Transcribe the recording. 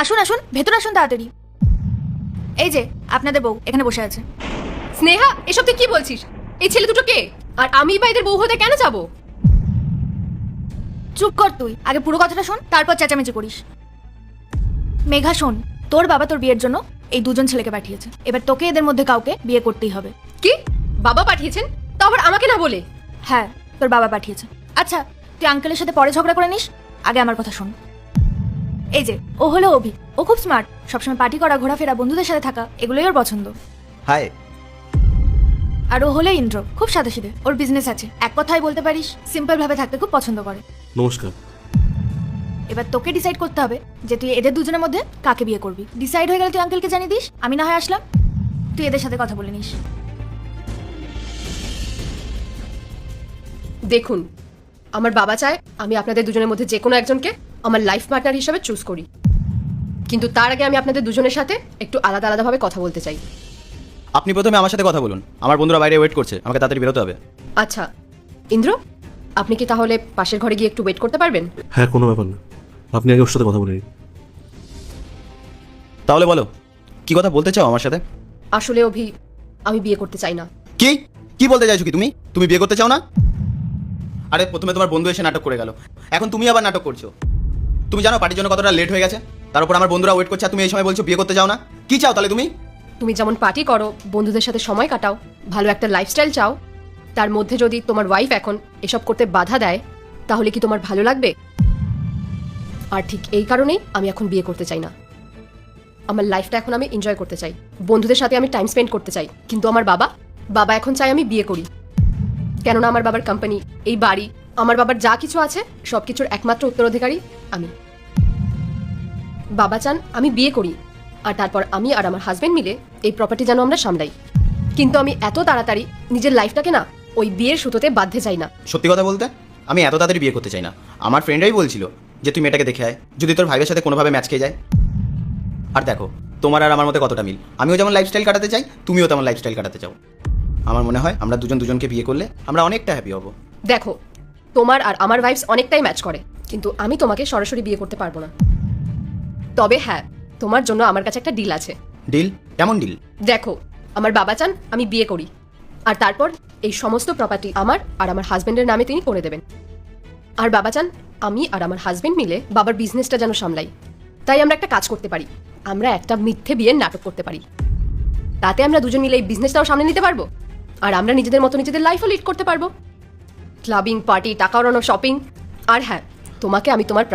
আসুন আসুন, ভেতরে আসুন তাড়াতাড়ি। এই যে আপনাদের বউ এখানে বসে আছে। স্নেহা, এসব তুই কি বলছিস? এই ছেলে দুটো কে? আর আমি বা এদের বউ হতে কেন যাব? চুপ কর তুই, আগে পুরো কথাটা শোন, তারপর চেঁচামেচি করিস। মেঘা শোন, তোর বাবা তোর বিয়ের জন্য এই দুজন ছেলেকে পাঠিয়েছে। এবার তোকে এদের মধ্যে কাউকে বিয়ে করতেই হবে। কি? বাবা পাঠিয়েছেন? তা আবার আমাকে না বলে? হ্যাঁ, তোর বাবা পাঠিয়েছে। আচ্ছা, তুই আঙ্কেলের সাথে পরে ঝগড়া করে নিস, আগে আমার কথা শোন। এই যে ও হলো অভি, ও খুব স্মার্ট, সবসময় পার্টি করা, ঘোরাফেরা, বন্ধুদের সাথে থাকা, এগুলোই ওর পছন্দ। হাই। আর ও হলো ইন্দ্র, খুব সাদাসিধে, ওর বিজনেস আছে, এক কথায় বলতে পারিস সিম্পল ভাবে থাকতে খুব পছন্দ করে। নমস্কার। এবার তোকে ডিসাইড করতে হবে যে তুই এদের দুজনের মধ্যে কাকে বিয়ে করবি। ডিসাইড হয়ে গেলে তুই আঙ্কেলকে জানিয়ে দিস, আমি না হয় আসলাম, তুই এদের সাথে কথা বলে নিস। দেখুন, আমার বাবা চায় আমি আপনাদের দুজনের মধ্যে যে কোনো একজনকে আমার লাইফ পার্টনার হিসেবে চুজ করি, কিন্তু তার আগে আমি আপনাদের দুজনের সাথে একটু আলাদা আলাদাভাবে কথা বলতে চাই। আপনি প্রথমে আমার সাথে কথা বলুন, আমার বন্ধুরা বাইরে ওয়েট করছে, আমাকে তাড়াতাড়ি বেরোতে হবে। আচ্ছা ইন্দ্র, আপনি কি তাহলে পাশের ঘরে গিয়ে একটু ওয়েট করতে পারবেন? হ্যাঁ, কোনো ব্যাপার না, আপনি আগে ওর সাথে কথা বলে নিন। তাহলে বলো, কি কথা বলতে চাও আমার সাথে? আসলে অভি, আমি বিয়ে করতে চাই না। কি কি বলতে চাইছো? কি তুমি বিয়ে করতে চাও না? আরে প্রথমে তোমার বন্ধু এসে নাটক করে গেল, এখন তুমি আবার নাটক করছো। তুমি জানো পার্টির জন্য কতটা লেট হয়ে গেছে, তার উপর আমার বন্ধুরা ওয়েট করছে, আর তুমি এই সময় বলছো বিয়ে করতে চাও না। কি চাও তাহলে তুমি? তুমি যেমন পার্টি করো, বন্ধুদের সাথে সময় কাটাও, ভালো একটা লাইফস্টাইল চাও, তার মধ্যে যদি তোমার ওয়াইফ এখন এসব করতে বাধা দেয়, তাহলে কি তোমার ভালো লাগবে? আর ঠিক এই কারণেই আমি এখন বিয়ে করতে চাই না। আমার লাইফটা এখন আমি এনজয় করতে চাই, বন্ধুদের সাথে আমি টাইম স্পেন্ড করতে চাই, কিন্তু আমার বাবা এখন চাই আমি বিয়ে করি। কেননা আমার বাবার কোম্পানি, এই বাড়ি, আমার বাবার যা কিছু আছে সব কিছুর একমাত্র উত্তরাধিকারী আমি। বাবা চান আমি বিয়ে করি, আর তারপর আমি আর আমার হাজবেন্ড মিলে এই প্রপার্টি যেন আমরা সামলাই। কিন্তু আমি এত তাড়াতাড়ি নিজের লাইফটাকে না ওই বিয়ের সুতোতে বাঁধতে চাই না। সত্যি কথা বলতে আমি এত তাড়াতাড়ি বিয়ে করতে চাই না। আমার ফ্রেন্ডরাই বলছিল যে তুই মেয়েটাকে দেখে আয়, যদি তোর ভাইয়ের সাথে কোনোভাবে ম্যাচ খেয়ে যায়। আর দেখো তোমার আর আমার মধ্যে কতটা মিল, আমিও যেমন লাইফস্টাইল কাটাতে চাই, তুমিও তেমন লাইফস্টাইল কাটাতে চাও। আমার মনে হয় আমরা দুজন দুজনকে বিয়ে করলে আমরা অনেকটা হ্যাপি হব। দেখো, তোমার আর আমার ভাইবস অনেকটাই ম্যাচ করে, কিন্তু আমি তোমাকে সরাসরি বিয়ে করতে পারবো না। তবে হ্যাঁ, তোমার জন্য আমার কাছে একটা ডিল আছে। ডিল? কেমন ডিল? দেখো, আমার বাবা চান আমি বিয়ে করি, আর তারপর এই সমস্ত প্রপার্টি আমার আর আমার হাজবেন্ডের নামে তিনি করে দেবেন। আর বাবা চান আমি আর আমার হাজবেন্ড মিলে বাবার বিজনেসটা যেন সামলাই। তাই আমরা একটা কাজ করতে পারি, আমরা একটা মিথ্যে বিয়ের নাটক করতে পারি। তাতে আমরা দুজন মিলে এই বিজনেসটাও সামনে নিতে পারবো, আর আমরা নিজেদের মতো নিজেদের লাইফও লিড করতে পারবো। ক্লাবিং, পার্টি, টাকা ওড়ানো, শপিং। আর হ্যাঁ, তোমাকে আমি তোমার